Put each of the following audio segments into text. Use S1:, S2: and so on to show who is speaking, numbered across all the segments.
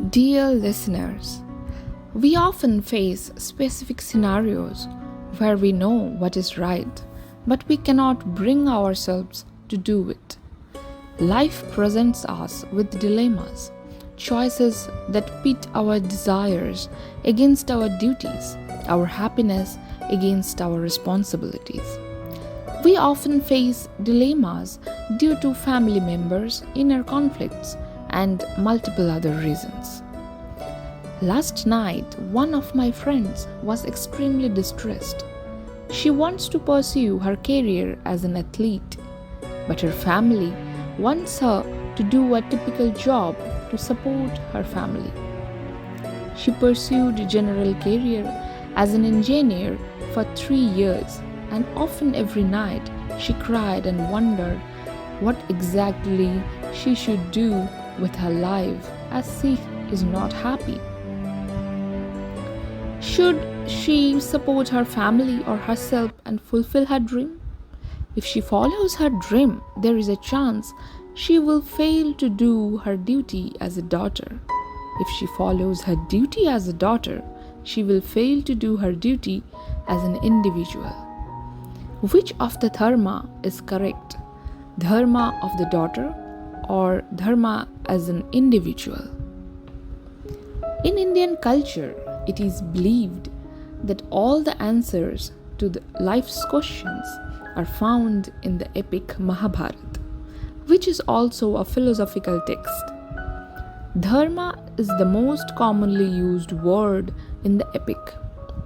S1: Dear listeners, we often face specific scenarios where we know what is right, but we cannot bring ourselves to do it. Life presents us with dilemmas, choices that pit our desires against our duties, our happiness against our responsibilities. We often face dilemmas due to family members, inner conflicts, and multiple other reasons. Last night, one of my friends was extremely distressed. She wants to pursue her career as an athlete, but her family wants her to do a typical job to support her family. She pursued a general career as an engineer for 3 years, and often every night she cried and wondered what exactly she should do with her life as she is not happy. Should she support her family or herself and fulfill her dream? If she follows her dream, there is a chance she will fail to do her duty as a daughter. If she follows her duty as a daughter, she will fail to do her duty as an individual. Which of the dharma is correct? Dharma of the daughter or dharma as an individual? In Indian culture, it is believed that all the answers to life's questions are found in the epic Mahabharat, which is also a philosophical text. Dharma is the most commonly used word in the epic.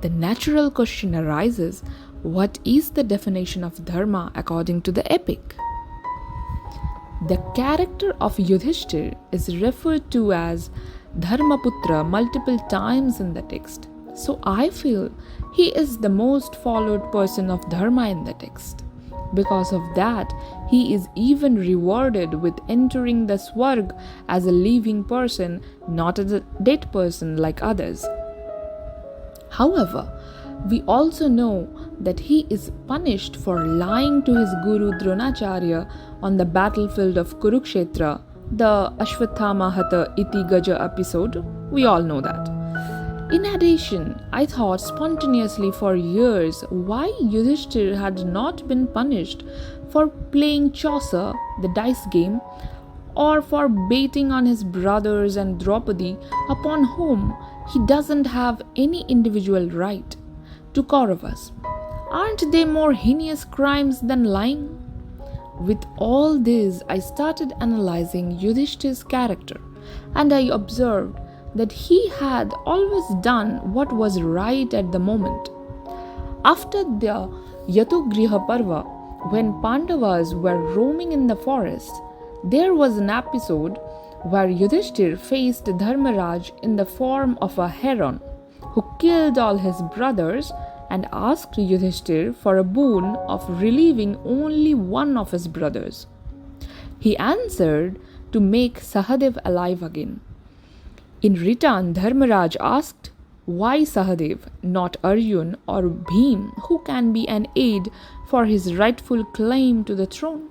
S1: The natural question arises, what is the definition of dharma according to the epic? The character of Yudhisthir is referred to as Dharmaputra multiple times in the text. So I feel he is the most followed person of Dharma in the text. Because of that, he is even rewarded with entering the Swarg as a living person, not as a dead person like others. However, we also know that he is punished for lying to his guru Dronacharya on the battlefield of Kurukshetra, the Ashwatthama Hatha Iti Gaja episode. We all know that. In addition, I thought spontaneously for years why Yudhisthir had not been punished for playing Chaucer, the dice game, or for baiting on his brothers and Draupadi, upon whom he doesn't have any individual right, to Kauravas. Aren't they more heinous crimes than lying? With all this, I started analyzing Yudhishthir's character, and I observed that he had always done what was right at the moment. After the Yatugriha Parva, when Pandavas were roaming in the forest, there was an episode where Yudhishthir faced Dharmaraj in the form of a heron, who killed all his brothers and asked Yudhisthir for a boon of relieving only one of his brothers. He answered to make Sahadev alive again. In return, Dharmaraj asked, why Sahadev, not Arjun or Bhim, who can be an aid for his rightful claim to the throne?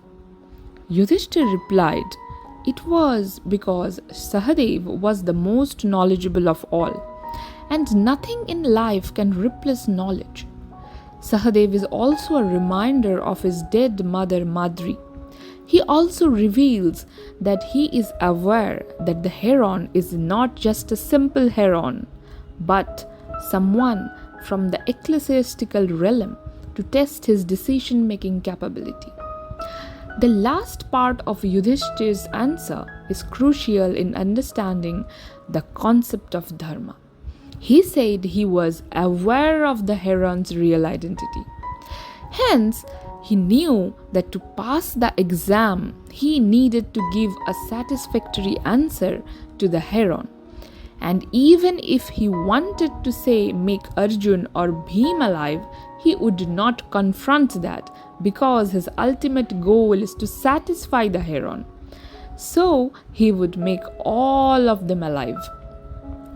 S1: Yudhishthir replied, it was because Sahadev was the most knowledgeable of all, and nothing in life can replace knowledge. Sahadev is also a reminder of his dead mother Madri. He also reveals that he is aware that the heron is not just a simple heron, but someone from the ecclesiastical realm to test his decision-making capability. The last part of Yudhishthir's answer is crucial in understanding the concept of dharma. He said he was aware of the heron's real identity. Hence, he knew that to pass the exam, he needed to give a satisfactory answer to the heron. And even if he wanted to say make Arjun or Bhim alive, he would not confront that because his ultimate goal is to satisfy the heron. So he would make all of them alive.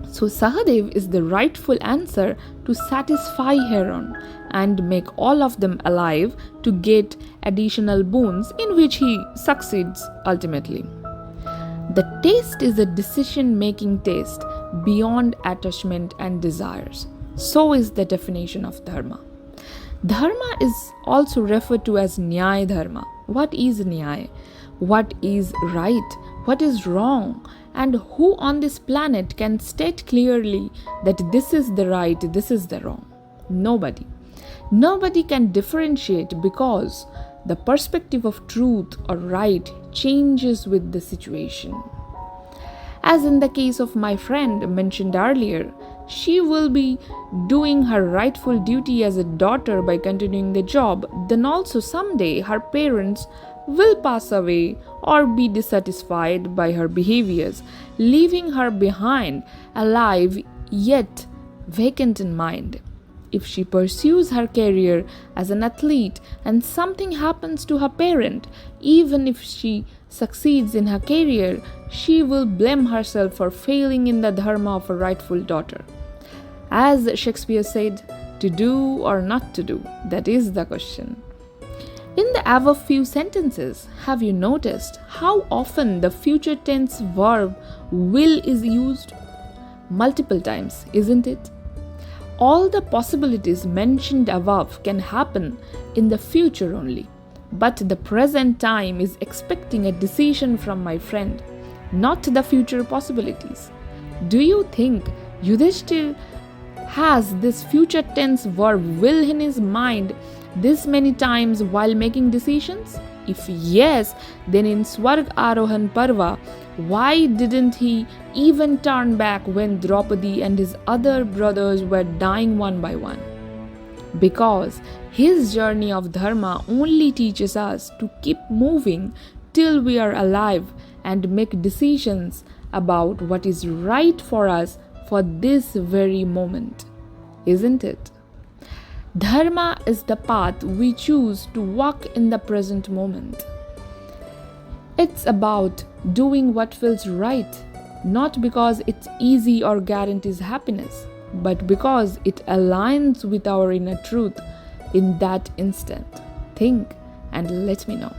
S1: So Sahadev is the rightful answer to satisfy Heron and make all of them alive to get additional boons, in which he succeeds ultimately. The taste is a decision-making taste beyond attachment and desires. So is the definition of dharma. Dharma is also referred to as Nyaya Dharma. What is Nyaya? What is right? What is wrong? And who on this planet can state clearly that this is the right, this is the wrong? Nobody. Nobody can differentiate because the perspective of truth or right changes with the situation. As in the case of my friend mentioned earlier, she will be doing her rightful duty as a daughter by continuing the job. Then also someday her parents will pass away or be dissatisfied by her behaviors, leaving her behind alive yet vacant in mind. If she pursues her career as an athlete and something happens to her parent, even if she succeeds in her career, she will blame herself for failing in the dharma of a rightful daughter. As Shakespeare said, to do or not to do, that is the question. In the above few sentences, have you noticed how often the future tense verb will is used? Multiple times, isn't it? All the possibilities mentioned above can happen in the future only. But the present time is expecting a decision from my friend, not the future possibilities. Do you think Yudhisthir has this future tense verb will in his mind this many times while making decisions? If yes, then in Swarg Arohan Parva, why didn't he even turn back when Draupadi and his other brothers were dying one by one? Because his journey of dharma only teaches us to keep moving till we are alive and make decisions about what is right for us for this very moment, isn't it? Dharma is the path we choose to walk in the present moment. It's about doing what feels right, not because it's easy or guarantees happiness, but because it aligns with our inner truth in that instant. Think and let me know.